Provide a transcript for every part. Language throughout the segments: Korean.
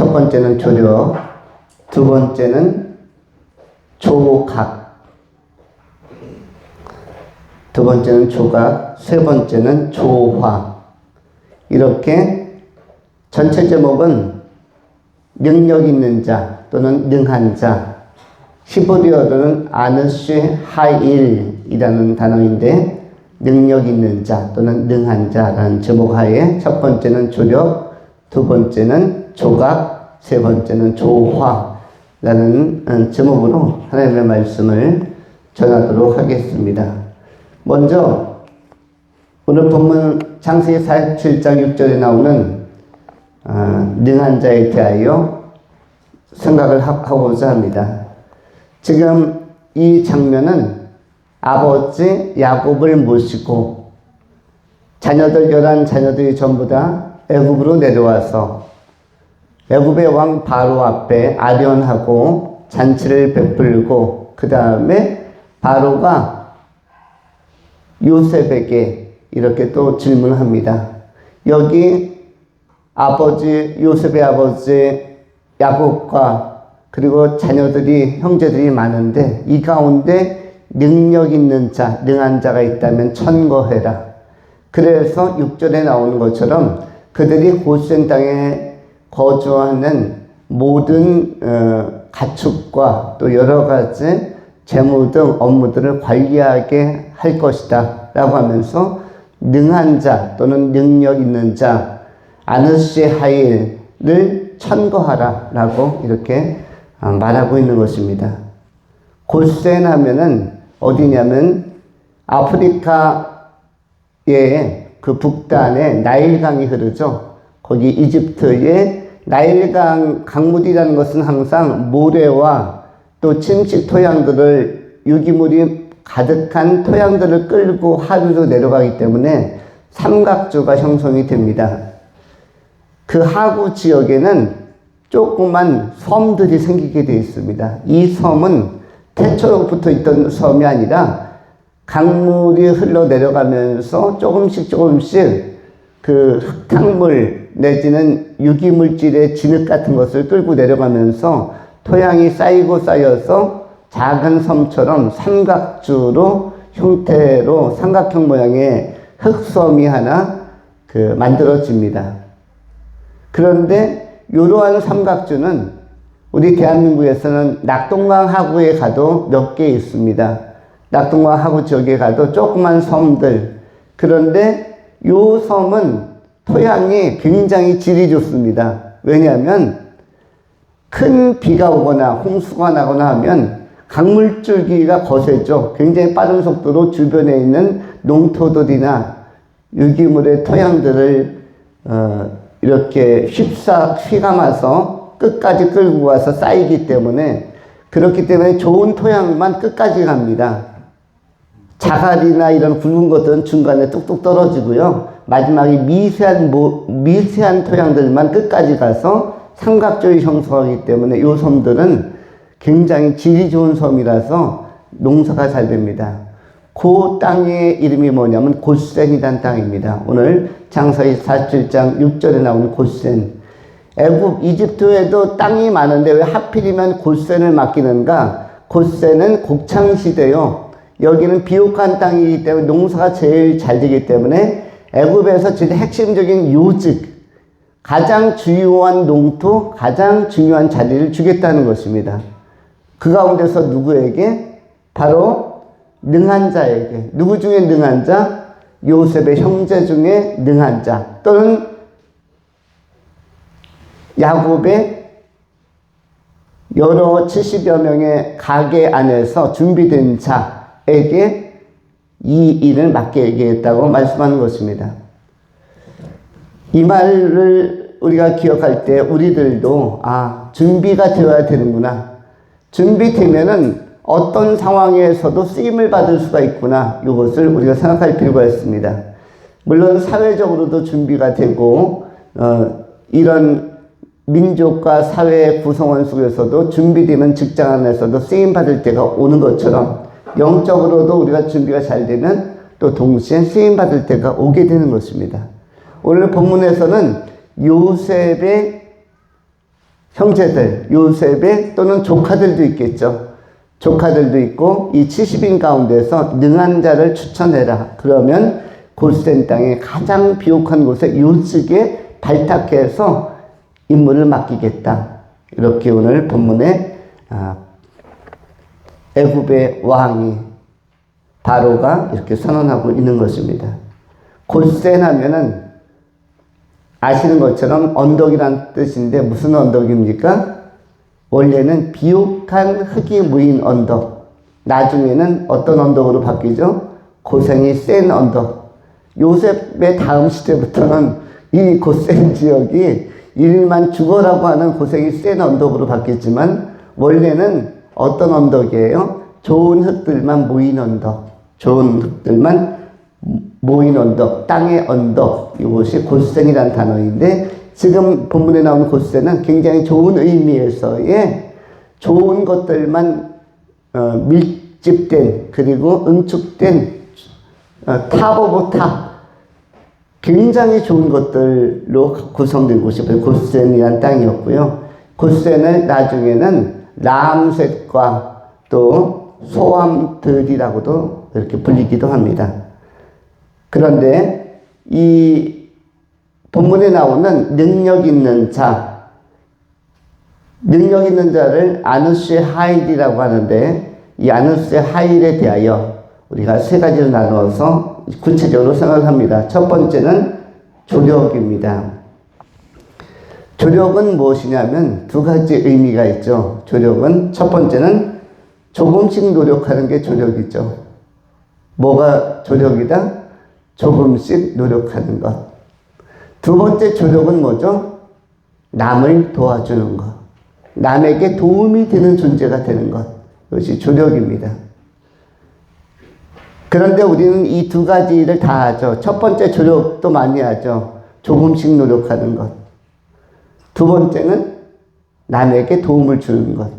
첫 번째는 조력, 두 번째는 조각, 두 번째는 조각, 세 번째는 조화. 이렇게 전체 제목은 능력 있는 자 또는 능한 자, 히브리어로는 아느시 하일이라는 단어인데 능력 있는 자 또는 능한 자라는 제목 하에 첫 번째는 조력, 두 번째는 조각, 세 번째는 조화라는 제목으로 하나님의 말씀을 전하도록 하겠습니다. 먼저 오늘 본문 창세기 47장 6절에 나오는 능한 자에 대하여 생각을 하고자 합니다. 지금 이 장면은 아버지 야곱을 모시고 자녀들 11자녀들이 전부 다 애굽으로 내려와서 애굽의 왕 바로 앞에 아련하고 잔치를 베풀고 그 다음에 바로가 요셉에게 이렇게 또 질문합니다. 여기 요셉의 아버지 야곱과 그리고 자녀들이 형제들이 많은데 이 가운데 능력 있는 자, 능한 자가 있다면 천거해라. 그래서 6절에 나오는 것처럼 그들이 고센 땅에 거주하는 모든 가축과 또 여러 가지 재무 등 업무들을 관리하게 할 것이다 라고 하면서 능한 자 또는 능력 있는 자 아느시 하일을 천거하라 라고 이렇게 말하고 있는 것입니다. 고센 하면은 어디냐면 아프리카의 그 북단에 나일강이 흐르죠. 거기 이집트의 나일강 강물이라는 것은 항상 모래와 또 침식 토양들을 유기물이 가득한 토양들을 끌고 하류로 내려가기 때문에 삼각주가 형성이 됩니다. 그 하구 지역에는 조그만 섬들이 생기게 되어 있습니다. 이 섬은 태초부터 있던 섬이 아니라 강물이 흘러내려가면서 조금씩 그 흙탕물 내지는 유기물질의 진흙 같은 것을 끌고 내려가면서 토양이 쌓이고 쌓여서 작은 섬처럼 삼각주로 형태로 삼각형 모양의 흙섬이 하나 만들어집니다. 그런데 이러한 삼각주는 우리 대한민국에서는 낙동강 하구에 가도 몇 개 있습니다. 낙동강 하구 지역에 가도 조그만 섬들. 그런데 이 섬은 토양이 굉장히 질이 좋습니다. 왜냐하면 큰 비가 오거나 홍수가 나거나 하면 강물줄기가 거세죠. 굉장히 빠른 속도로 주변에 있는 농토들이나 유기물의 토양들을 이렇게 휘감아서 끝까지 끌고 가서 쌓이기 때문에 그렇기 때문에 좋은 토양만 끝까지 갑니다. 자갈이나 이런 굵은 것들은 중간에 뚝뚝 떨어지고요. 마지막에 미세한 토양들만 끝까지 가서 삼각조를 형성하기 때문에 이 섬들은 굉장히 질이 좋은 섬이라서 농사가 잘 됩니다. 그 땅의 이름이 뭐냐면 고센이라는 땅입니다. 오늘 창세기 47장 6절에 나오는 고센. 애굽, 이집트에도 땅이 많은데 왜 하필이면 고센을 맡기는가? 고센은 곡창시대요. 여기는 비옥한 땅이기 때문에 농사가 제일 잘 되기 때문에 애굽에서 제일 핵심적인 요직, 가장 주요한 농토, 가장 중요한 자리를 주겠다는 것입니다. 그 가운데서 누구에게? 바로 능한 자에게. 누구 중에 능한 자? 요셉의 형제 중에 능한 자 또는 야곱의 여러 70여 명의 가게 안에서 준비된 자에게 이 일을 맡게 얘기했다고 말씀하는 것입니다. 이 말을 우리가 기억할 때 우리들도 준비가 되어야 되는구나. 준비되면은 어떤 상황에서도 쓰임을 받을 수가 있구나. 이것을 우리가 생각할 필요가 있습니다. 물론 사회적으로도 준비가 되고 이런 민족과 사회 구성원 속에서도 준비되면 직장 안에서도 쓰임받을 때가 오는 것처럼 영적으로도 우리가 준비가 잘 되면 또 동시에 쓰임받을 때가 오게 되는 것입니다. 오늘 본문에서는 요셉의 형제들, 요셉의 또는 조카들도 있겠죠. 조카들도 있고 이 70인 가운데서 능한 자를 추천해라. 그러면 고센 땅의 가장 비옥한 곳에 요직에 발탁해서 임무를 맡기겠다. 이렇게 오늘 본문에 애굽의 왕이 바로가 이렇게 선언하고 있는 것입니다. 고센 하면은 아시는 것처럼 언덕이란 뜻인데 무슨 언덕입니까? 원래는 비옥한 흙이 모인 언덕. 나중에는 어떤 언덕으로 바뀌죠? 고생이 센 언덕. 요셉의 다음 시대부터는 이 고센 지역이 일일만 죽어라고 하는 고생이 센 언덕으로 바뀌었지만 원래는 어떤 언덕이에요? 좋은 흙들만 모인 언덕. 좋은 흙들만 모인 언덕, 땅의 언덕, 이것이 고센이라는 단어인데 지금 본문에 나오는 고센은 굉장히 좋은 의미에서의 좋은 것들만 밀집된 그리고 응축된 탑 오브 탑 굉장히 좋은 것들로 구성된 곳이 고센이라는 땅이었고요. 고센을 나중에는 람셋과 또 소암들이라고도 이렇게 불리기도 합니다. 그런데 이 본문에 나오는 능력 있는 자를 아누스의 하일이라고 하는데 이 아누스의 하일에 대하여 우리가 세 가지로 나누어서 구체적으로 생각합니다. 첫 번째는 조력입니다. 조력은 무엇이냐면 두 가지 의미가 있죠. 조력은 첫 번째는 조금씩 노력하는 게 조력이죠. 뭐가 조력이다? 조금씩 노력하는 것. 두 번째 조력은 뭐죠? 남을 도와주는 것. 남에게 도움이 되는 존재가 되는 것. 이것이 조력입니다. 그런데 우리는 이 두 가지를 다 하죠. 첫 번째 조력도 많이 하죠. 조금씩 노력하는 것. 두 번째는 남에게 도움을 주는 것.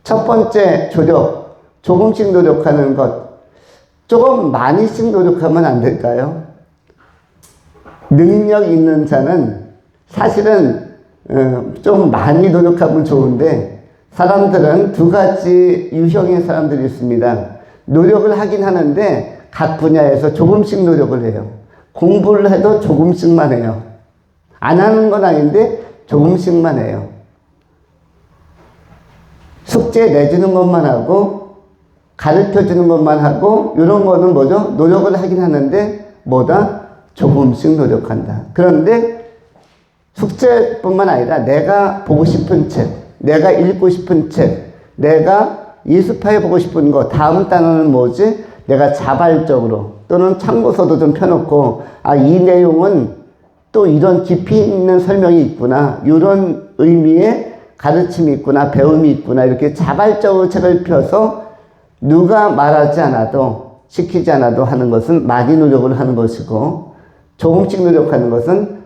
첫 번째 조력, 조금씩 노력하는 것. 조금 많이씩 노력하면 안 될까요? 능력 있는 자는 사실은 좀 많이 노력하면 좋은데 사람들은 두 가지 유형의 사람들이 있습니다. 노력을 하긴 하는데 각 분야에서 조금씩 노력을 해요. 공부를 해도 조금씩만 해요. 안 하는 건 아닌데 조금씩만 해요. 숙제 내주는 것만 하고 가르쳐주는 것만 하고 이런 거는 뭐죠? 노력을 하긴 하는데 뭐다? 조금씩 노력한다. 그런데 숙제뿐만 아니라 내가 보고 싶은 책, 내가 읽고 싶은 책, 내가 예습해보고 싶은 거 다음 단어는 뭐지? 내가 자발적으로 또는 참고서도 좀 펴놓고 이 내용은 또 이런 깊이 있는 설명이 있구나. 이런 의미의 가르침이 있구나. 배움이 있구나. 이렇게 자발적으로 책을 펴서 누가 말하지 않아도 시키지 않아도 하는 것은 많이 노력을 하는 것이고 조금씩 노력하는 것은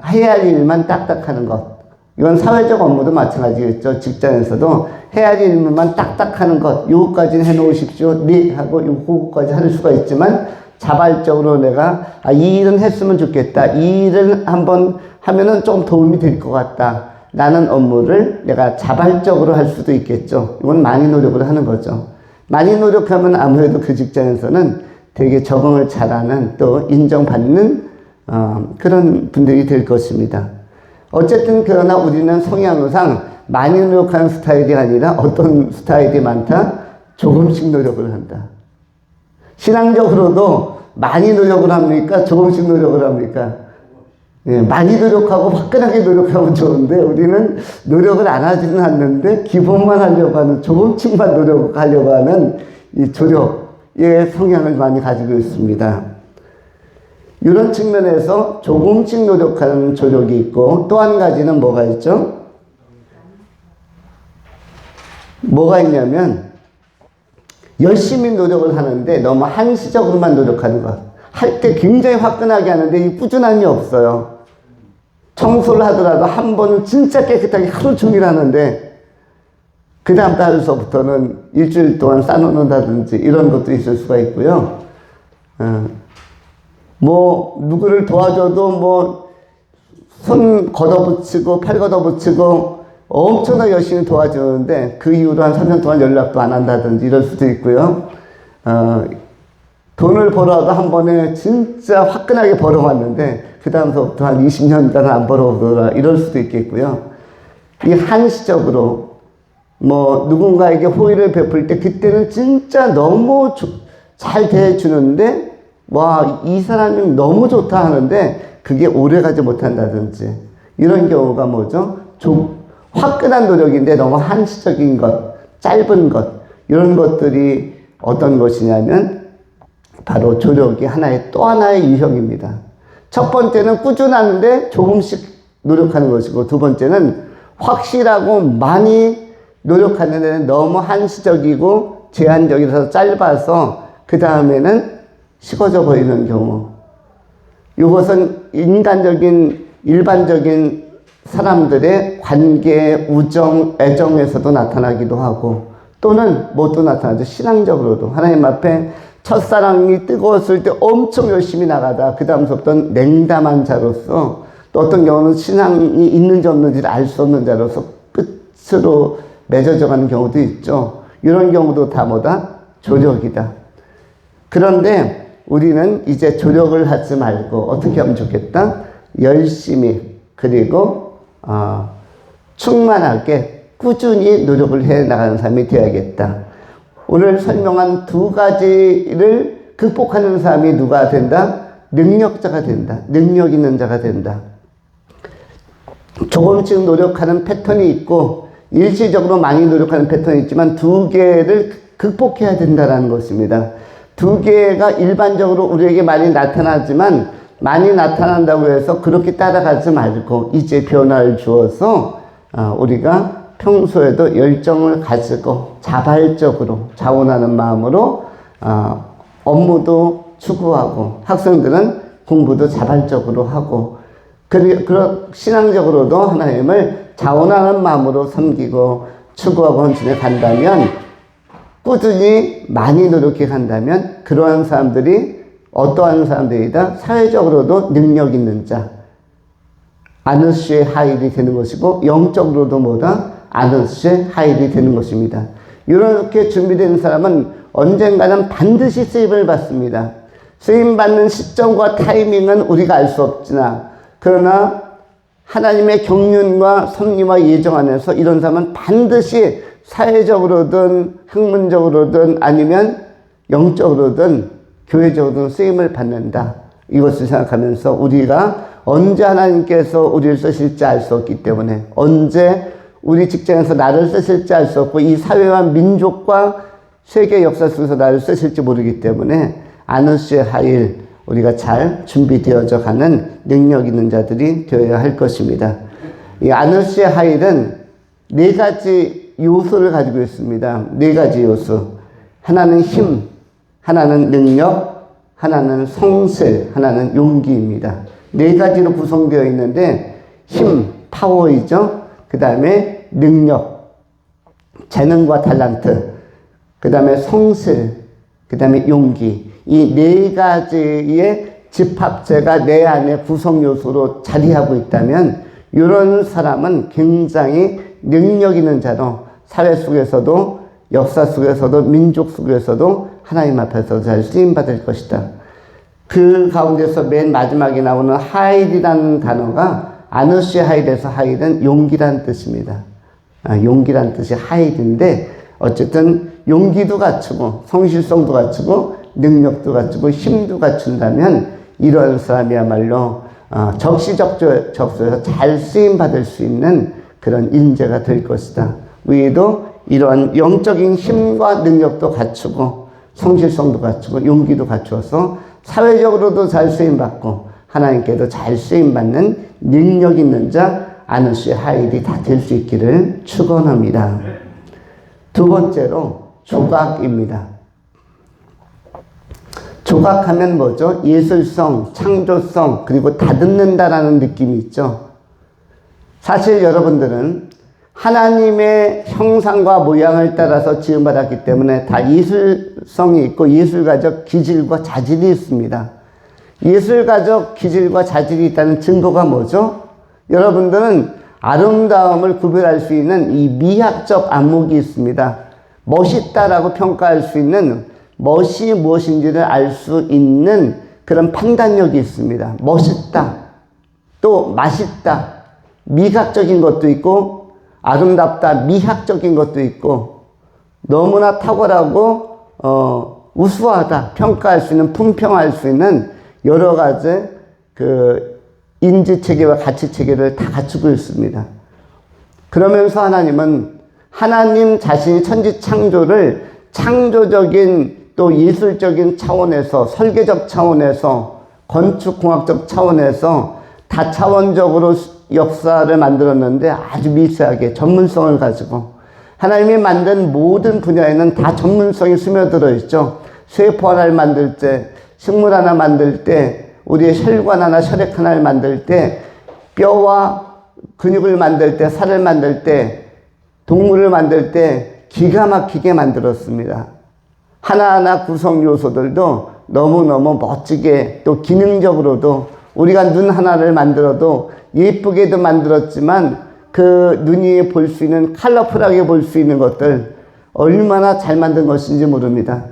해야 할 일만 딱딱 하는 것. 이건 사회적 업무도 마찬가지겠죠. 직장에서도 해야 할 일만 딱딱 하는 것. 요거까지는 해놓으십시오. 네 하고 요거까지 할 수가 있지만 자발적으로 내가 이 일은 했으면 좋겠다. 이 일을 한번 하면은 좀 도움이 될 것 같다. 라는 업무를 내가 자발적으로 할 수도 있겠죠. 이건 많이 노력을 하는 거죠. 많이 노력하면 아무래도 그 직장에서는 되게 적응을 잘하는 또 인정받는 그런 분들이 될 것입니다. 어쨌든 그러나 우리는 성향상 많이 노력하는 스타일이 아니라 어떤 스타일이 많다? 조금씩 노력을 한다. 신앙적으로도 많이 노력을 합니까? 조금씩 노력을 합니까? 예, 많이 노력하고 화끈하게 노력하면 좋은데 우리는 노력을 안 하지는 않는데 기본만 하려고 하는 조금씩만 노력하려고 하는 이 조력의 성향을 많이 가지고 있습니다. 이런 측면에서 조금씩 노력하는 조력이 있고 또 한 가지는 뭐가 있죠? 뭐가 있냐면 열심히 노력을 하는데 너무 한시적으로만 노력하는 것. 할 때 굉장히 화끈하게 하는데 이 꾸준함이 없어요. 청소를 하더라도 한 번은 진짜 깨끗하게 하루 종일 하는데 그 다음 달서부터는 일주일 동안 싸놓는다든지 이런 것도 있을 수가 있고요. 뭐 누구를 도와줘도 뭐 손 걷어붙이고 팔 걷어붙이고 엄청나게 열심히 도와주는데 그 이후로 한 3년 동안 연락도 안 한다든지 이럴 수도 있고요. 돈을 벌어도 한 번에 진짜 화끈하게 벌어왔는데 그 다음서부터 한 20년간 안 벌어오더라 이럴 수도 있겠고요. 이 한시적으로 뭐 누군가에게 호의를 베풀 때 그때는 진짜 너무 잘 대해주는데 와, 이 사람이 너무 좋다 하는데 그게 오래가지 못한다든지 이런 경우가 뭐죠? 화끈한 노력인데 너무 한시적인 것, 짧은 것 이런 것들이 어떤 것이냐면 바로 조력이 또 하나의 유형입니다. 첫 번째는 꾸준한데 조금씩 노력하는 것이고 두 번째는 확실하고 많이 노력하는 데는 너무 한시적이고 제한적이라서 짧아서 그 다음에는 식어져 버리는 경우. 이것은 인간적인 일반적인 사람들의 관계, 우정, 애정에서도 나타나기도 하고 또는 뭐도 나타나죠. 신앙적으로도 하나님 앞에 첫사랑이 뜨거웠을 때 엄청 열심히 나가다 그 다음부터는 냉담한 자로서 또 어떤 경우는 신앙이 있는지 없는지를 알 수 없는 자로서 끝으로 맺어져 가는 경우도 있죠. 이런 경우도 다 뭐다? 조력이다. 그런데 우리는 이제 조력을 하지 말고 어떻게 하면 좋겠다? 열심히 그리고 충만하게 꾸준히 노력을 해 나가는 사람이 되어야겠다. 오늘 설명한 두 가지를 극복하는 사람이 누가 된다? 능력자가 된다. 능력 있는 자가 된다. 조금씩 노력하는 패턴이 있고 일시적으로 많이 노력하는 패턴이 있지만 두 개를 극복해야 된다는 것입니다. 두 개가 일반적으로 우리에게 많이 나타나지만 많이 나타난다고 해서 그렇게 따라가지 말고 이제 변화를 주어서 우리가 평소에도 열정을 가지고 자발적으로 자원하는 마음으로 업무도 추구하고 학생들은 공부도 자발적으로 하고 그런 신앙적으로도 하나님을 자원하는 마음으로 섬기고 추구하고 헌신해 간다면 꾸준히 많이 노력해 간다면 그러한 사람들이 어떠한 사람들이다? 사회적으로도 능력 있는 자 아너스의 하일이 되는 것이고 영적으로도 뭐다? 아너스의 하일이 되는 것입니다. 이렇게 준비된 사람은 언젠가는 반드시 쓰임을 받습니다. 쓰임받는 시점과 타이밍은 우리가 알 수 없으나 그러나 하나님의 경륜과 섭리와 예정 안에서 이런 사람은 반드시 사회적으로든 학문적으로든 아니면 영적으로든 교회적으로든 쓰임을 받는다. 이것을 생각하면서 우리가 언제 하나님께서 우리를 쓰실지 알 수 없기 때문에 언제 우리 직장에서 나를 쓰실지 알 수 없고 이 사회와 민족과 세계 역사 속에서 나를 쓰실지 모르기 때문에 아너스의 하일 우리가 잘 준비되어져 가는 능력 있는 자들이 되어야 할 것입니다. 이 아너스의 하일은 네 가지 요소를 가지고 있습니다. 네 가지 요소. 하나는 힘, 하나는 능력, 하나는 성실, 하나는 용기입니다. 네 가지로 구성되어 있는데 힘, 파워이죠. 그 다음에 능력, 재능과 탤런트, 그 다음에 성실, 그 다음에 용기. 이 네 가지의 집합체가 내 안에 구성 요소로 자리하고 있다면 이런 사람은 굉장히 능력 있는 자로 사회 속에서도 역사 속에서도 민족 속에서도 하나님 앞에서 잘 쓰임받을 것이다. 그 가운데서 맨 마지막에 나오는 하일이라는 단어가 아너스의 하일에서 하일은 용기란 뜻입니다. 용기란 뜻이 하일인데 어쨌든 용기도 갖추고 성실성도 갖추고 능력도 갖추고 힘도 갖춘다면 이런 사람이야말로 적시적소에서 잘 쓰임받을 수 있는 그런 인재가 될 것이다. 우리도 이러한 영적인 힘과 능력도 갖추고 성실성도 갖추고 용기도 갖추어서 사회적으로도 잘 쓰임받고 하나님께도 잘 쓰임받는 능력 있는 자 아너스의 하일이 다 될 수 있기를 축원합니다. 두 번째로 조각입니다. 조각하면 뭐죠? 예술성, 창조성, 그리고 다듬는다라는 느낌이 있죠. 사실 여러분들은 하나님의 형상과 모양을 따라서 지음받았기 때문에 다 예술성이 있고 예술가적 기질과 자질이 있습니다. 예술가적 기질과 자질이 있다는 증거가 뭐죠? 여러분들은 아름다움을 구별할 수 있는 이 미학적 안목이 있습니다. 멋있다라고 평가할 수 있는 멋이 무엇인지를 알 수 있는 그런 판단력이 있습니다. 멋있다, 또 맛있다, 미학적인 것도 있고 아름답다, 미학적인 것도 있고 너무나 탁월하고 우수하다 평가할 수 있는, 품평할 수 있는 여러 가지 그 인지체계와 가치체계를 다 갖추고 있습니다. 그러면서 하나님은 하나님 자신이 천지창조를 창조적인 또 예술적인 차원에서, 설계적 차원에서, 건축공학적 차원에서 다차원적으로 역사를 만들었는데 아주 미세하게 전문성을 가지고 하나님이 만든 모든 분야에는 다 전문성이 스며들어 있죠. 세포 하나를 만들 때, 식물 하나 만들 때, 우리의 혈관 하나, 혈액 하나를 만들 때, 뼈와 근육을 만들 때, 살을 만들 때, 동물을 만들 때 기가 막히게 만들었습니다. 하나하나 구성 요소들도 너무너무 멋지게, 또 기능적으로도 우리가 눈 하나를 만들어도 예쁘게도 만들었지만 그 눈이 볼 수 있는, 컬러풀하게 볼 수 있는 것들 얼마나 잘 만든 것인지 모릅니다.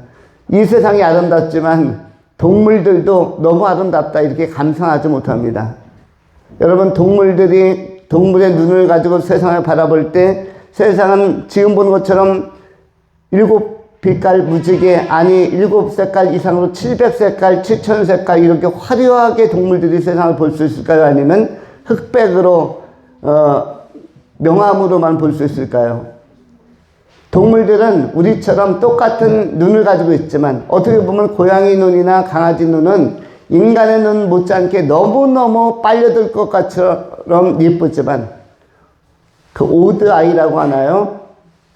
이 세상이 아름답지만 동물들도 너무 아름답다 이렇게 감상하지 못합니다. 여러분, 동물의 눈을 가지고 세상을 바라볼 때 세상은 지금 보는 것처럼 7빛깔 무지개, 아니 7색깔 이상으로 700색깔, 7000색깔 이렇게 화려하게 동물들이 세상을 볼 수 있을까요? 아니면 흑백으로 명암으로만 볼 수 있을까요? 동물들은 우리처럼 똑같은 눈을 가지고 있지만 어떻게 보면 고양이 눈이나 강아지 눈은 인간의 눈 못지않게 너무너무 빨려들 것 것처럼 예쁘지만 그 오드 아이라고 하나요?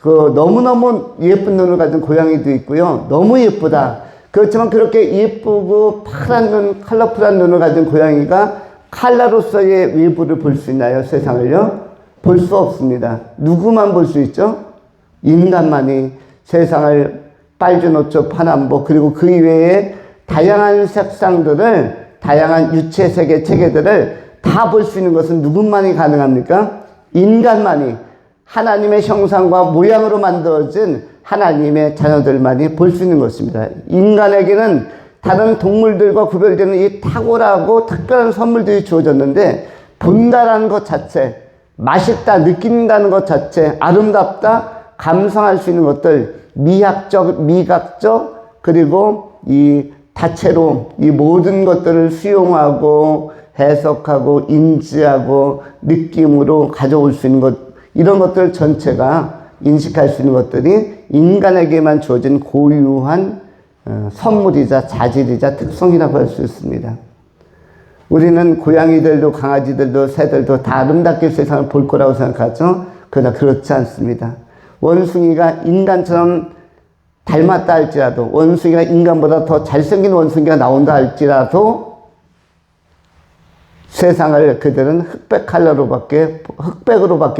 그 너무너무 예쁜 눈을 가진 고양이도 있고요. 너무 예쁘다. 그렇지만 그렇게 예쁘고 파란 눈, 컬러풀한 눈을 가진 고양이가 칼라로서의 외부를 볼 수 있나요? 세상을요? 볼 수 없습니다. 누구만 볼 수 있죠? 인간만이 세상을 빨주노초 파남보 그리고 그 이외에 다양한 색상들을, 다양한 유체세계 체계들을 다 볼 수 있는 것은 누구만이 가능합니까? 인간만이, 하나님의 형상과 모양으로 만들어진 하나님의 자녀들만이 볼 수 있는 것입니다. 인간에게는 다른 동물들과 구별되는 이 탁월하고 특별한 선물들이 주어졌는데 본다라는 것 자체, 맛있다, 느낀다는 것 자체, 아름답다, 감상할 수 있는 것들, 미학적, 미각적, 그리고 이 다채로움, 이 모든 것들을 수용하고 해석하고 인지하고 느낌으로 가져올 수 있는 것, 이런 것들 전체가 인식할 수 있는 것들이 인간에게만 주어진 고유한 선물이자 자질이자 특성이라고 할 수 있습니다. 우리는 고양이들도 강아지들도 새들도 다 아름답게 세상을 볼 거라고 생각하죠. 그러나 그렇지 않습니다. 원숭이가 인간처럼 닮았다 할지라도, 원숭이가 인간보다 더 잘생긴 원숭이가 나온다 할지라도 세상을 그들은 흑백으로밖에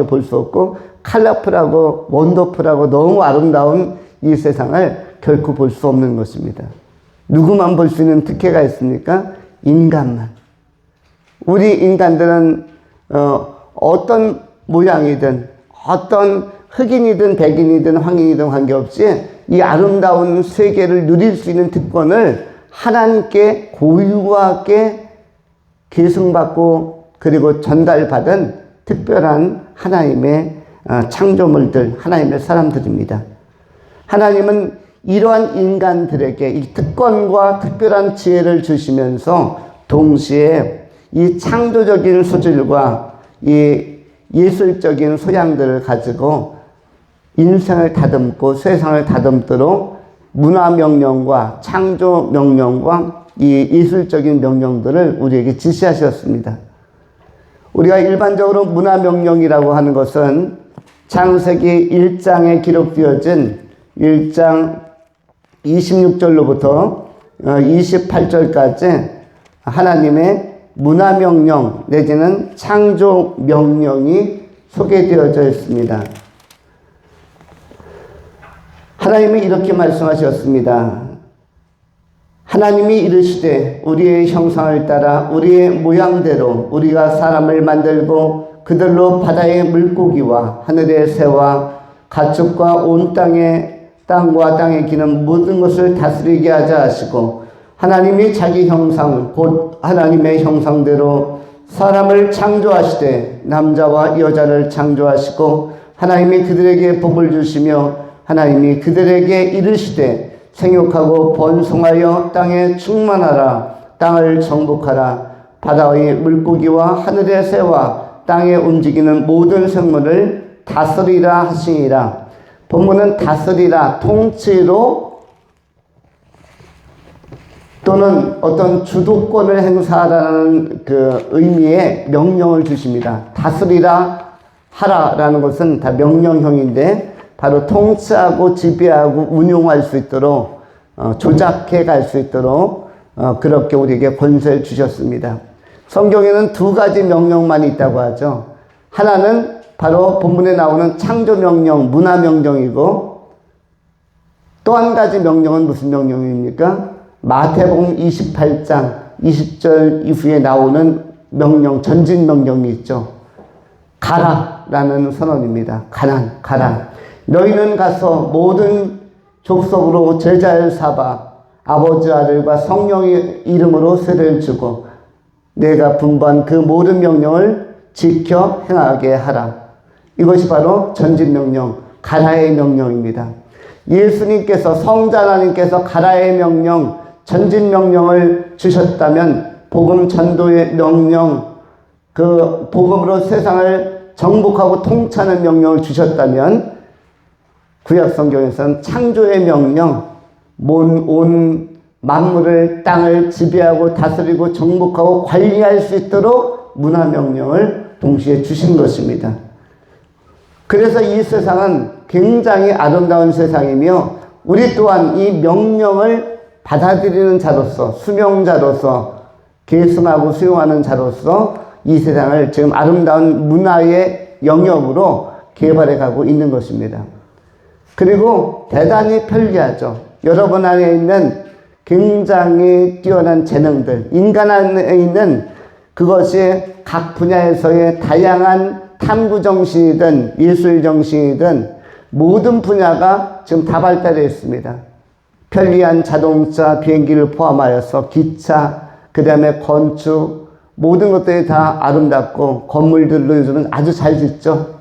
볼 수 없고 컬러풀하고 원더풀하고 너무 아름다운 이 세상을 결코 볼 수 없는 것입니다. 누구만 볼 수 있는 특혜가 있습니까? 인간만. 우리 인간들은 어떤 모양이든 어떤 흑인이든 백인이든 황인이든 관계없이 이 아름다운 세계를 누릴 수 있는 특권을 하나님께 고유하게 계승받고 그리고 전달받은 특별한 하나님의 창조물들, 하나님의 사람들입니다. 하나님은 이러한 인간들에게 이 특권과 특별한 지혜를 주시면서 동시에 이 창조적인 소질과 이 예술적인 소양들을 가지고 인생을 다듬고 세상을 다듬도록 문화 명령과 창조 명령과 이 예술적인 명령들을 우리에게 지시하셨습니다. 우리가 일반적으로 문화 명령이라고 하는 것은 창세기 1장에 기록되어진 1장 26절로부터 28절까지 하나님의 문화 명령 내지는 창조 명령이 소개되어져 있습니다. 하나님이 이렇게 말씀하셨습니다. 하나님이 이르시되 우리의 형상을 따라 우리의 모양대로 우리가 사람을 만들고 그들로 바다의 물고기와 하늘의 새와 가축과 온 땅과 땅에 기는 모든 것을 다스리게 하자 하시고, 하나님이 자기 형상 곧 하나님의 형상대로 사람을 창조하시되 남자와 여자를 창조하시고, 하나님이 그들에게 복을 주시며 하나님이 그들에게 이르시되 생육하고 번성하여 땅에 충만하라. 땅을 정복하라. 바다의 물고기와 하늘의 새와 땅에 움직이는 모든 생물을 다스리라 하시니라. 본문은 다스리라, 통치로 또는 어떤 주도권을 행사하라는 그 의미의 명령을 주십니다. 다스리라 하라라는 것은 다 명령형인데, 바로 통치하고 지배하고 운용할 수 있도록 조작해 갈 수 있도록 그렇게 우리에게 권세를 주셨습니다. 성경에는 두 가지 명령만 있다고 하죠. 하나는 바로 본문에 나오는 창조 명령, 문화 명령이고, 또 한 가지 명령은 무슨 명령입니까? 마태복음 28장 20절 이후에 나오는 명령, 전진 명령이 있죠. 가라라는 선언입니다. 가라. 너희는 가서 모든 족속으로 제자를 삼아 아버지, 아들과 성령의 이름으로 세례를 주고 내가 분부한 그 모든 명령을 지켜 행하게 하라. 이것이 바로 전진명령, 가라의 명령입니다. 예수님께서, 성자 하나님께서 가라의 명령, 전진명령을 주셨다면, 복음 전도의 명령, 그 복음으로 세상을 정복하고 통치하는 명령을 주셨다면, 구약 성경에서는 창조의 명령, 온 만물을, 땅을 지배하고 다스리고 정복하고 관리할 수 있도록 문화명령을 동시에 주신 것입니다. 그래서 이 세상은 굉장히 아름다운 세상이며, 우리 또한 이 명령을 받아들이는 자로서, 수명자로서, 계승하고 수용하는 자로서 이 세상을 지금 아름다운 문화의 영역으로 개발해 가고 있는 것입니다. 그리고 대단히 편리하죠. 여러분 안에 있는 굉장히 뛰어난 재능들, 인간 안에 있는 그것이 각 분야에서의 다양한 탐구 정신이든 예술 정신이든 모든 분야가 지금 다 발달되어 있습니다. 편리한 자동차, 비행기를 포함하여서 기차, 그 다음에 건축, 모든 것들이 다 아름답고, 건물들도 요즘은 아주 잘 짓죠.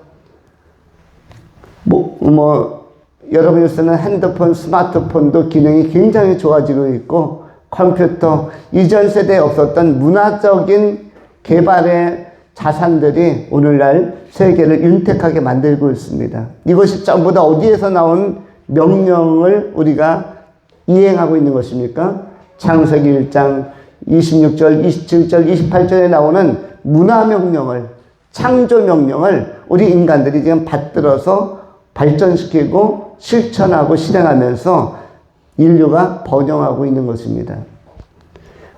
여러분이 쓰는 핸드폰, 스마트폰도 기능이 굉장히 좋아지고 있고, 컴퓨터, 이전 세대에 없었던 문화적인 개발의 자산들이 오늘날 세계를 윤택하게 만들고 있습니다. 이것이 전부 다 어디에서 나온 명령을 우리가 이행하고 있는 것입니까? 창세기 1장 26절, 27절, 28절에 나오는 문화명령을, 창조명령을 우리 인간들이 지금 받들어서 발전시키고 실천하고 실행하면서 인류가 번영하고 있는 것입니다.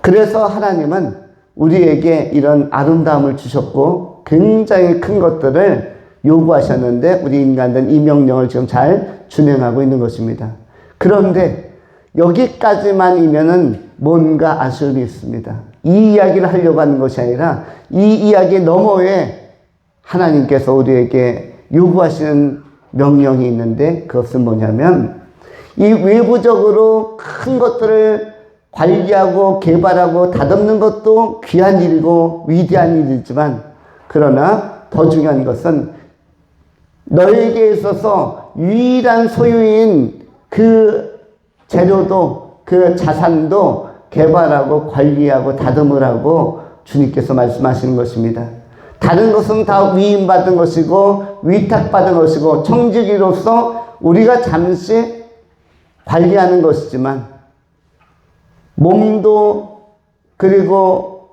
그래서 하나님은 우리에게 이런 아름다움을 주셨고 굉장히 큰 것들을 요구하셨는데, 우리 인간들은 이 명령을 지금 잘 준행하고 있는 것입니다. 그런데 여기까지만이면은 뭔가 아쉬움이 있습니다. 이 이야기를 하려고 하는 것이 아니라 이 이야기 너머에 하나님께서 우리에게 요구하시는 명령이 있는데, 그것은 뭐냐면, 이 외부적으로 큰 것들을 관리하고 개발하고 다듬는 것도 귀한 일이고 위대한 일이지만, 그러나 더 중요한 것은 너에게 있어서 유일한 소유인 그 재료도, 그 자산도 개발하고 관리하고 다듬을 하고 주님께서 말씀하시는 것입니다. 다른 것은 다 위임받은 것이고 위탁받은 것이고 청지기로서 우리가 잠시 관리하는 것이지만, 몸도 그리고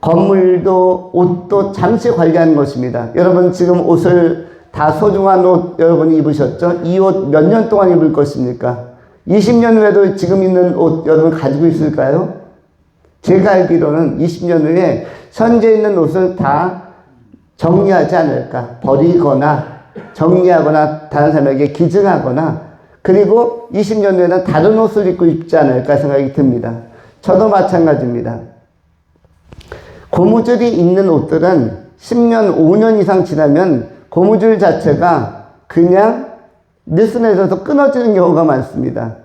건물도 옷도 잠시 관리하는 것입니다. 여러분 지금 옷을 다 소중한 옷 여러분이 입으셨죠? 이 옷 몇 년 동안 입을 것입니까? 20년 후에도 지금 있는 옷 여러분 가지고 있을까요? 제가 알기로는 20년 후에 현재 있는 옷을 다 정리하지 않을까, 버리거나 정리하거나 다른 사람에게 기증하거나, 그리고 20년 후에는 다른 옷을 입지 않을까 생각이 듭니다. 저도 마찬가지입니다. 고무줄이 있는 옷들은 10년, 5년 이상 지나면 고무줄 자체가 그냥 느슨해져서 끊어지는 경우가 많습니다.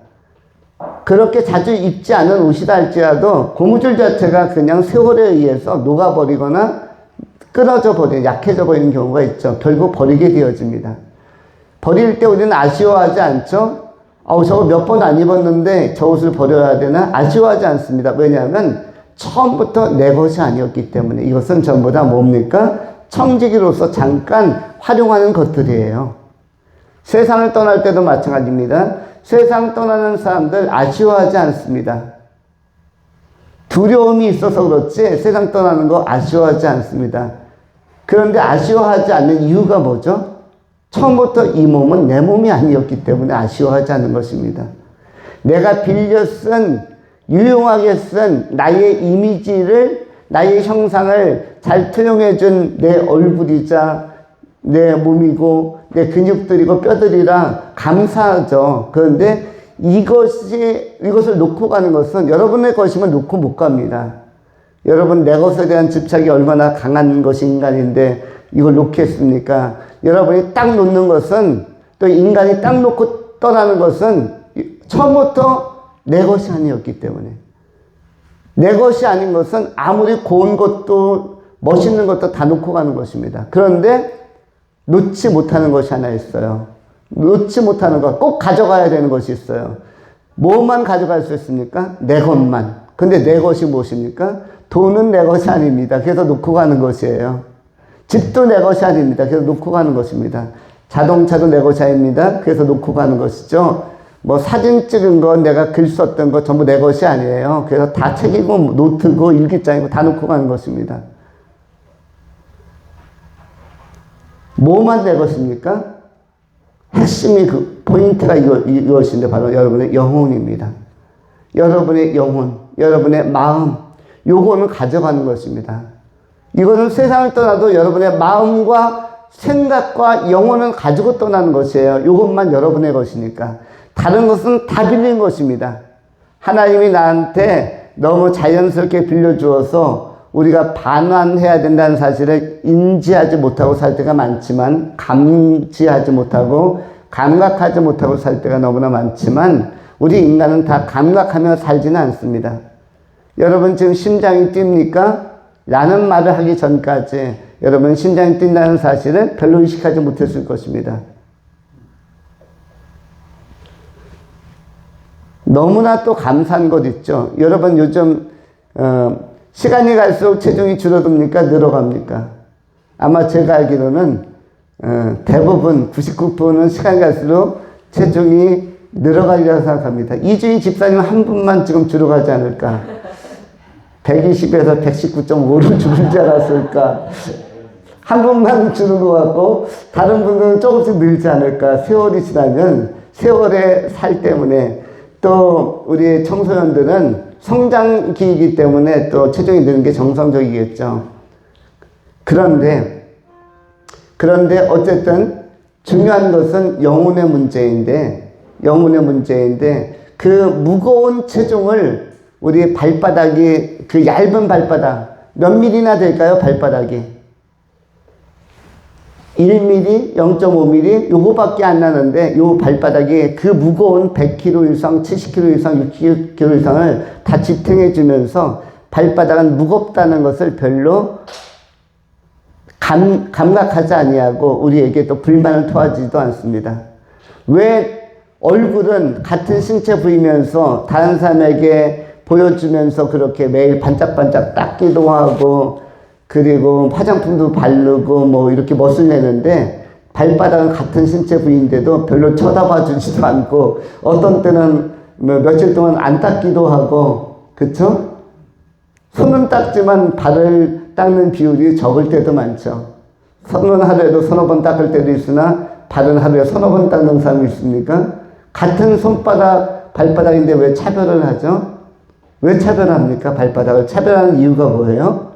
그렇게 자주 입지 않은 옷이다 할지라도 고무줄 자체가 그냥 세월에 의해서 녹아버리거나 끊어져 버리는, 약해져 버리는 경우가 있죠. 결국 버리게 되어집니다. 버릴 때 우리는 아쉬워하지 않죠? 저거 몇 번 안 입었는데 저 옷을 버려야 되나? 아쉬워하지 않습니다. 왜냐하면 처음부터 내 것이 아니었기 때문에. 이것은 전부 다 뭡니까? 청지기로서 잠깐 활용하는 것들이에요. 세상을 떠날 때도 마찬가지입니다. 세상 떠나는 사람들 아쉬워하지 않습니다. 두려움이 있어서 그렇지 세상 떠나는 거 아쉬워하지 않습니다. 그런데 아쉬워하지 않는 이유가 뭐죠? 처음부터 이 몸은 내 몸이 아니었기 때문에 아쉬워하지 않는 것입니다. 내가 빌려 쓴, 유용하게 쓴 나의 이미지를, 나의 형상을 잘 투영해 준 내 얼굴이자 내 몸이고 내 근육들이고 뼈들이라 감사하죠. 그런데 이것을 놓고 가는 것은 여러분의 것이면 놓고 못 갑니다. 여러분, 내 것에 대한 집착이 얼마나 강한 것이 인간인데 이걸 놓겠습니까? 여러분이 딱 놓는 것은, 또 인간이 딱 놓고 떠나는 것은 처음부터 내 것이 아니었기 때문에. 내 것이 아닌 것은 아무리 고운 것도 멋있는 것도 다 놓고 가는 것입니다. 그런데 놓지 못하는 것이 하나 있어요. 놓지 못하는 것, 꼭 가져가야 되는 것이 있어요. 뭐만 가져갈 수 있습니까? 내 것만. 근데 내 것이 무엇입니까? 돈은 내 것이 아닙니다. 그래서 놓고 가는 것이에요. 집도 내 것이 아닙니다. 그래서 놓고 가는 것입니다. 자동차도 내 것이 아닙니다. 그래서 놓고 가는 것이죠. 뭐 사진 찍은 거, 내가 글 썼던 거 전부 내 것이 아니에요. 그래서 다 책이고 노트고 일기장이고 다 놓고 가는 것입니다. 뭐만 내 것입니까? 핵심이 그 포인트가 이것인데 바로 여러분의 영혼입니다. 여러분의 영혼, 여러분의 마음, 요거는 가져가는 것입니다. 이거는 세상을 떠나도 여러분의 마음과 생각과 영혼은 가지고 떠나는 것이에요. 요것만 여러분의 것이니까. 다른 것은 다 빌린 것입니다. 하나님이 나한테 너무 자연스럽게 빌려주어서 우리가 반환해야 된다는 사실을 인지하지 못하고 살 때가 많지만, 감지하지 못하고 감각하지 못하고 살 때가 너무나 많지만, 우리 인간은 다 감각하며 살지는 않습니다. 여러분 지금 심장이 뜁니까? 라는 말을 하기 전까지 여러분 심장이 뛴다는 사실을 별로 의식하지 못했을 것입니다. 너무나 또 감사한 것 있죠. 여러분 요즘 시간이 갈수록 체중이 줄어듭니까? 늘어갑니까? 아마 제가 알기로는 대부분 99%는 시간이 갈수록 체중이 늘어가리라고 생각합니다. 이주희 집사님 한 분만 지금 줄어가지 않을까? 120에서 119.5로 줄을 줄 알았을까? 한 분만 줄은 것 같고 다른 분들은 조금씩 늘지 않을까? 세월이 지나면 세월의 살 때문에, 또 우리 청소년들은 성장기이기 때문에 또 체중이 느는 게 정상적이겠죠. 그런데 어쨌든 중요한 것은 영혼의 문제인데 그 무거운 체중을 우리 발바닥이, 그 얇은 발바닥, 몇 밀리나 될까요? 발바닥이 1mm, 0.5mm 요거밖에 안 나는데 요 발바닥이 그 무거운 100kg 이상, 70kg 이상, 60kg 이상을 다 지탱해 주면서 발바닥은 무겁다는 것을 별로 감각하지 아니하고 우리에게 또 불만을 토하지도 않습니다. 왜 얼굴은 같은 신체 부위면서 다른 사람에게 보여주면서 그렇게 매일 반짝반짝 닦기도 하고, 그리고 화장품도 바르고 뭐 이렇게 멋을 내는데 발바닥은 같은 신체 부위인데도 별로 쳐다봐 주지도 않고, 어떤 때는 며칠 동안 안 닦기도 하고, 그쵸? 손은 닦지만 발을 닦는 비율이 적을 때도 많죠. 손은 하루에도 서너 번 닦을 때도 있으나 발은 하루에 서너 번 닦는 사람이 있습니까? 같은 손바닥, 발바닥인데 왜 차별을 하죠? 왜 차별합니까? 발바닥을 차별하는 이유가 뭐예요?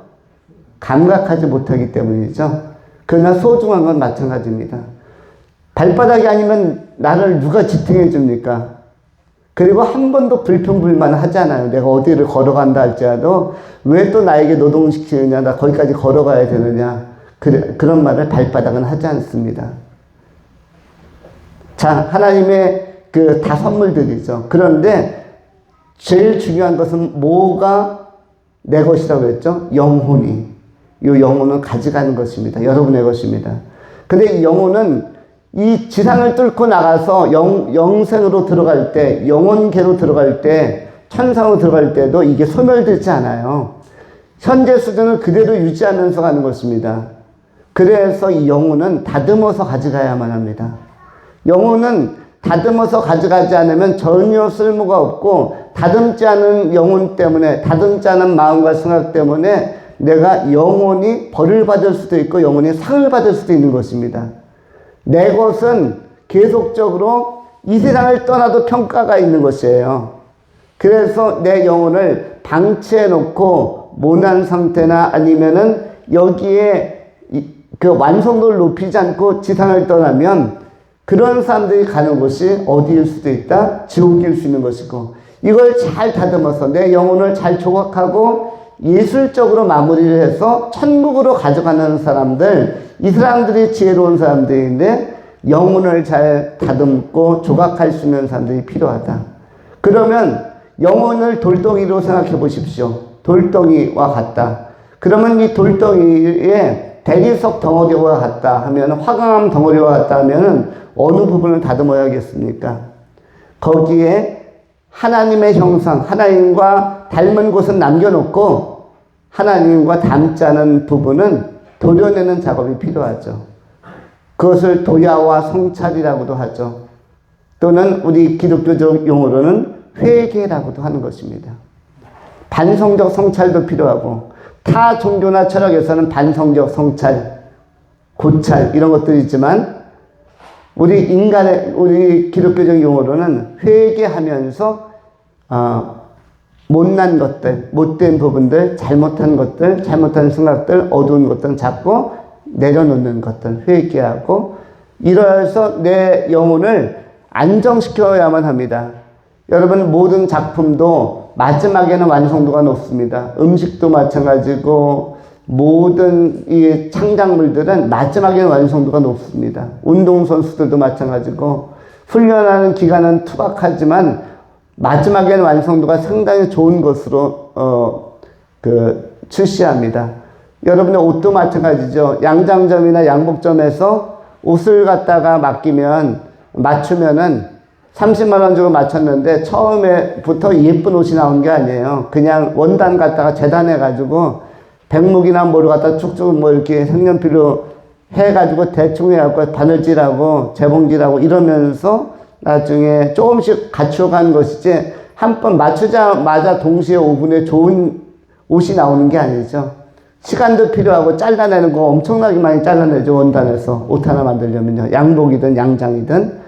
감각하지 못하기 때문이죠. 그러나 소중한 건 마찬가지입니다. 발바닥이 아니면 나를 누가 지탱해 줍니까? 그리고 한 번도 불평불만 하잖아요. 내가 어디를 걸어간다 할지라도 왜 또 나에게 노동시키느냐, 나 거기까지 걸어가야 되느냐. 그런 말을 발바닥은 하지 않습니다. 자, 하나님의 다 선물들이죠. 그런데 제일 중요한 것은 뭐가 내 것이라고 했죠? 영혼이. 이 영혼은 가져가는 것입니다. 여러분의 것입니다. 근데 이 영혼은 이 지상을 뚫고 나가서 영생으로 들어갈 때, 영혼계로 들어갈 때, 천상으로 들어갈 때도 이게 소멸되지 않아요. 현재 수준을 그대로 유지하면서 가는 것입니다. 그래서 이 영혼은 다듬어서 가져가야만 합니다. 영혼은 다듬어서 가져가지 않으면 전혀 쓸모가 없고, 다듬지 않은 영혼 때문에, 다듬지 않은 마음과 생각 때문에 내가 영혼이 벌을 받을 수도 있고 영혼이 상을 받을 수도 있는 것입니다. 내 것은 계속적으로 이 세상을 떠나도 평가가 있는 것이에요. 그래서 내 영혼을 방치해 놓고 모난 상태나 아니면은 여기에 그 완성도를 높이지 않고 지상을 떠나면 그런 사람들이 가는 곳이 어디일 수도 있다? 지옥일 수 있는 것이고, 이걸 잘 다듬어서 내 영혼을 잘 조각하고 예술적으로 마무리를 해서 천국으로 가져가는 사람들, 이 사람들이 지혜로운 사람들인데 영혼을 잘 다듬고 조각할 수 있는 사람들이 필요하다. 그러면 영혼을 돌덩이로 생각해 보십시오. 돌덩이와 같다. 그러면 이 돌덩이에 대리석 덩어리와 같다 하면, 화강암 덩어리와 같다 하면 어느 부분을 다듬어야겠습니까? 거기에 하나님의 형상, 하나님과 닮은 곳은 남겨놓고 하나님과 닮지 않은 부분은 도려내는 작업이 필요하죠. 그것을 도야와 성찰이라고도 하죠. 또는 우리 기독교적 용어로는 회개라고도 하는 것입니다. 반성적 성찰도 필요하고, 타 종교나 철학에서는 반성적 성찰, 고찰 이런 것들이 있지만 우리 기독교적 용어로는 회개하면서 못난 것들, 못된 부분들, 잘못한 것들, 잘못한 생각들, 어두운 것들은 자꾸 내려놓는 것들, 회개하고, 이러해서 내 영혼을 안정시켜야만 합니다. 여러분, 모든 작품도 마지막에는 완성도가 높습니다. 음식도 마찬가지고, 모든 이 창작물들은 마지막에는 완성도가 높습니다. 운동선수들도 마찬가지고, 훈련하는 기간은 투박하지만 마지막에는 완성도가 상당히 좋은 것으로 출시합니다. 여러분의 옷도 마찬가지죠. 양장점이나 양복점에서 옷을 갖다가 맞추면은 30만 원 주고 맞췄는데 처음에부터 예쁜 옷이 나온 게 아니에요. 그냥 원단 갖다가 재단해가지고 백목이나 뭐를 갖다 쭉쭉 뭐 이렇게 색연필로 해가지고 대충 해갖고 바늘질하고 재봉질하고 이러면서 나중에 조금씩 갖춰간 것이지, 한 번 맞추자마자 동시에 5분에 좋은 옷이 나오는 게 아니죠. 시간도 필요하고 잘라내는 거 엄청나게 많이 잘라내죠. 원단에서 옷 하나 만들려면요. 양복이든 양장이든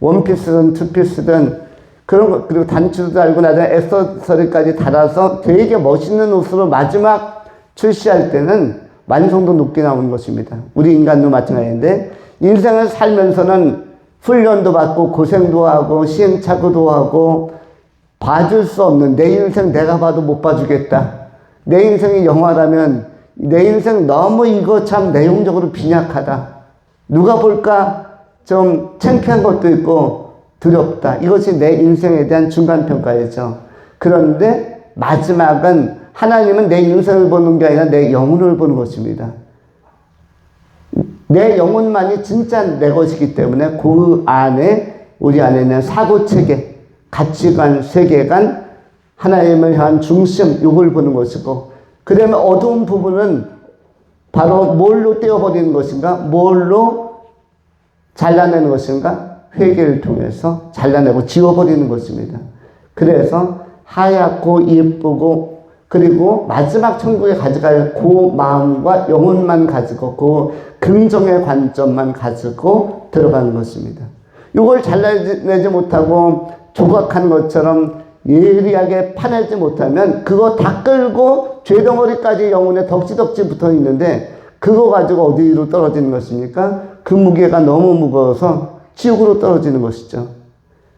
원피스든 투피스든 그런 거, 그리고 단추도 달고 나중에 액세서리까지 달아서 되게 멋있는 옷으로 마지막 출시할 때는 완성도 높게 나오는 것입니다. 우리 인간도 마찬가지인데, 인생을 살면서는 훈련도 받고 고생도 하고 시행착오도 하고 봐줄 수 없는, 내 인생 내가 봐도 못 봐주겠다. 내 인생이 영화라면 내 인생 너무 이거 참 내용적으로 빈약하다. 누가 볼까 좀 창피한 것도 있고 두렵다. 이것이 내 인생에 대한 중간평가이죠. 그런데 마지막은 하나님은 내 인생을 보는 게 아니라 내 영혼을 보는 것입니다. 내 영혼만이 진짜 내 것이기 때문에 그 안에, 우리 안에 있는 사고체계, 가치관, 세계관, 하나님을 향한 중심, 이걸 보는 것이고, 그러면 어두운 부분은 바로 뭘로 떼어버리는 것인가? 뭘로 잘라내는 것인가? 회개를 통해서 잘라내고 지워버리는 것입니다. 그래서 하얗고 예쁘고, 그리고 마지막 천국에 가져갈 그 마음과 영혼만 가지고, 그 긍정의 관점만 가지고 들어가는 것입니다. 이걸 잘라내지 못하고 조각한 것처럼 예리하게 파내지 못하면 그거 다 끌고 죄덩어리까지 영혼에 덕지덕지 붙어 있는데, 그거 가지고 어디로 떨어지는 것입니까? 그 무게가 너무 무거워서 지옥으로 떨어지는 것이죠.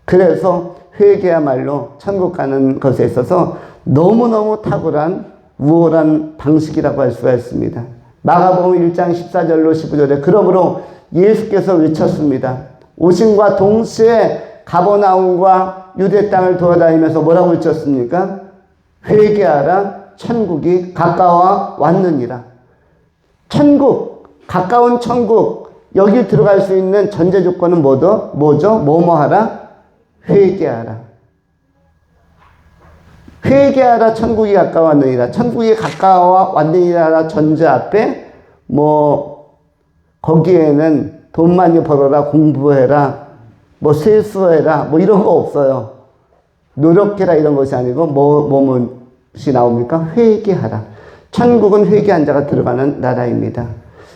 그래서 회개야말로 천국 가는 것에 있어서 너무너무 탁월한 우월한 방식이라고 할 수가 있습니다. 마가복음 1장 14절로 15절에 그러므로 예수께서 외쳤습니다. 오심과 동시에 가버나움과 유대 땅을 돌아다니면서 뭐라고 외쳤습니까? 회개하라, 천국이 가까워 왔느니라. 천국, 가까운 천국, 여기 들어갈 수 있는 전제 조건은 뭐죠? 뭐뭐하라? 회개하라. 회개하라, 천국이 가까워 왔느니라. 천국이 가까워 왔느니라 전제 앞에 거기에는 돈 많이 벌어라, 공부해라, 세수해라, 이런 거 없어요. 노력해라 이런 것이 아니고 무엇이 나옵니까? 회개하라. 천국은 회개한 자가 들어가는 나라입니다.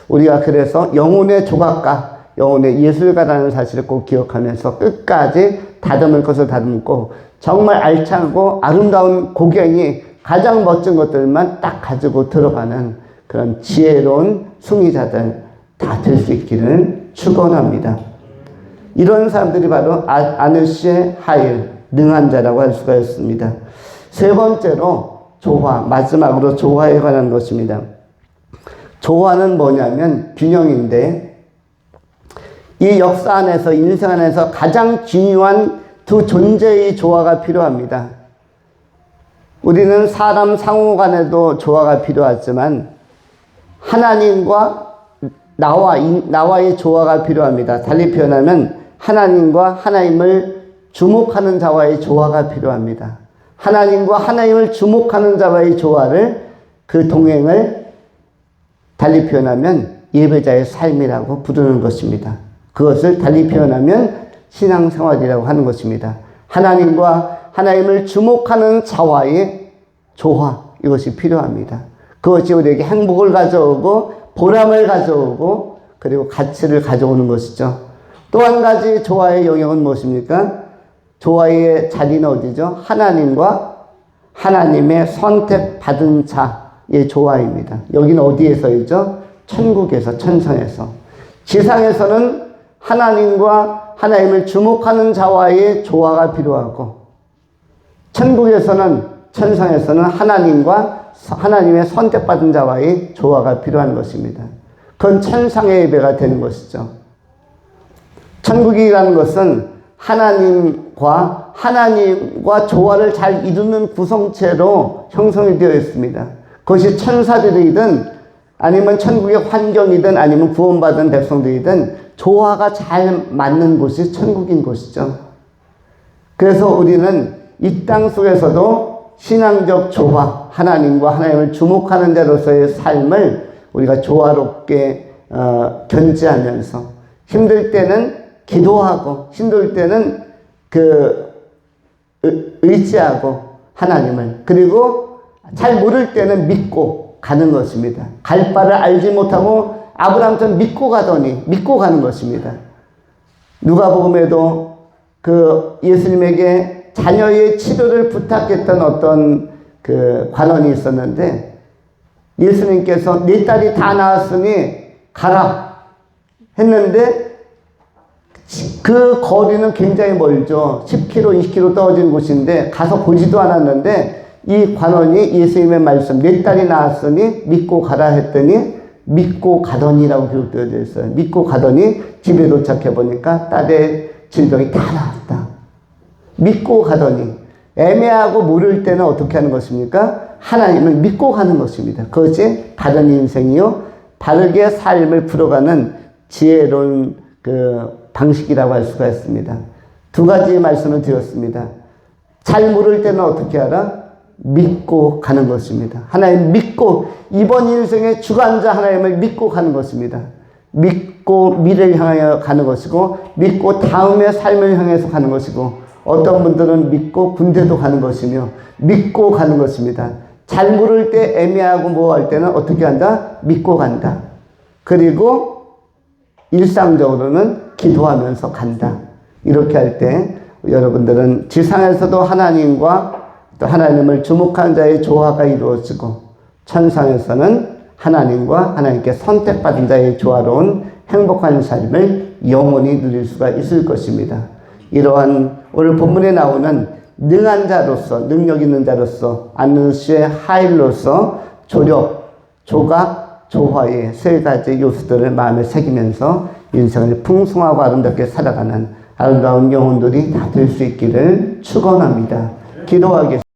우리가 그래서 영혼의 조각가, 영혼의 예술가라는 사실을 꼭 기억하면서 끝까지 다듬을 것을 다듬고 정말 알차고 아름다운 고갱이 가장 멋진 것들만 딱 가지고 들어가는 그런 지혜로운 숭의자들 다 될 수 있기를 축원합니다. 이런 사람들이 바로 아느시의 하일, 능한 자라고 할 수가 있습니다. 세 번째로 조화, 마지막으로 조화에 관한 것입니다. 조화는 뭐냐면 균형인데 이 역사 안에서 인생 안에서 가장 중요한 두 존재의 조화가 필요합니다. 우리는 사람 상호 간에도 조화가 필요하지만 하나님과 나와의 조화가 필요합니다. 달리 표현하면 하나님과 하나님을 주목하는 자와의 조화가 필요합니다. 하나님과 하나님을 주목하는 자와의 조화를, 그 동행을 달리 표현하면 예배자의 삶이라고 부르는 것입니다. 그것을 달리 표현하면 신앙생활이라고 하는 것입니다. 하나님과 하나님을 주목하는 자와의 조화, 이것이 필요합니다. 그것이 우리에게 행복을 가져오고 보람을 가져오고 그리고 가치를 가져오는 것이죠. 또 한 가지 조화의 영역은 무엇입니까? 조화의 자리는 어디죠? 하나님과 하나님의 선택받은 자의 조화입니다. 여기는 어디에서이죠? 천국에서, 천상에서. 지상에서는 하나님과 하나님을 주목하는 자와의 조화가 필요하고 천상에서는 하나님과 하나님의 선택받은 자와의 조화가 필요한 것입니다. 그건 천상의 예배가 되는 것이죠. 천국이라는 것은 하나님과 조화를 잘 이루는 구성체로 형성이 되어 있습니다. 그것이 천사들이든 아니면 천국의 환경이든 아니면 구원받은 백성들이든 조화가 잘 맞는 곳이 천국인 곳이죠. 그래서 우리는 이 땅 속에서도 신앙적 조화, 하나님과 하나님을 주목하는 자로서의 삶을 우리가 조화롭게 견지하면서 힘들 때는 기도하고 힘들 때는 의지하고 하나님을, 그리고 잘 모를 때는 믿고 가는 것입니다. 갈 바를 알지 못하고 아브라함처럼 믿고 가는 것입니다. 누가복음에도 예수님에게 자녀의 치료를 부탁했던 어떤 관원이 있었는데 예수님께서 네 딸이 다 나았으니 가라 했는데 그 거리는 굉장히 멀죠. 10km, 20km 떨어진 곳인데 가서 보지도 않았는데 이 관원이 예수님의 말씀, 네 딸이 나았으니 믿고 가라 했더니 믿고 가더니라고 기록되어 있어요. 믿고 가더니 집에 도착해 보니까 딸의 질병이 다 나았다. 믿고 가더니, 애매하고 모를 때는 어떻게 하는 것입니까? 하나님을 믿고 가는 것입니다. 그것이 바른 인생이요, 바르게 삶을 풀어가는 지혜로운 방식이라고 할 수가 있습니다. 두 가지 말씀을 드렸습니다. 잘 모를 때는 어떻게 하라? 믿고 가는 것입니다. 하나님 믿고, 이번 인생의 주관자 하나님을 믿고 가는 것입니다. 믿고 미래를 향하여 가는 것이고, 믿고 다음의 삶을 향해서 가는 것이고, 어떤 분들은 믿고 군대도 가는 것이며 믿고 가는 것입니다. 잘 모를 때, 애매하고 뭐 할 때는 어떻게 한다? 믿고 간다. 그리고 일상적으로는 기도하면서 간다. 이렇게 할 때 여러분들은 지상에서도 하나님과 또 하나님을 주목한 자의 조화가 이루어지고, 천상에서는 하나님과 하나님께 선택받은 자의 조화로운 행복한 삶을 영원히 누릴 수가 있을 것입니다. 이러한 오늘 본문에 나오는 능한 자로서, 능력 있는 자로서, 아느시의 하일로서 조력, 조각, 조화의 세 가지 요소들을 마음에 새기면서 인생을 풍성하고 아름답게 살아가는 아름다운 영혼들이 다 될 수 있기를 축원합니다. 기도하겠습니다.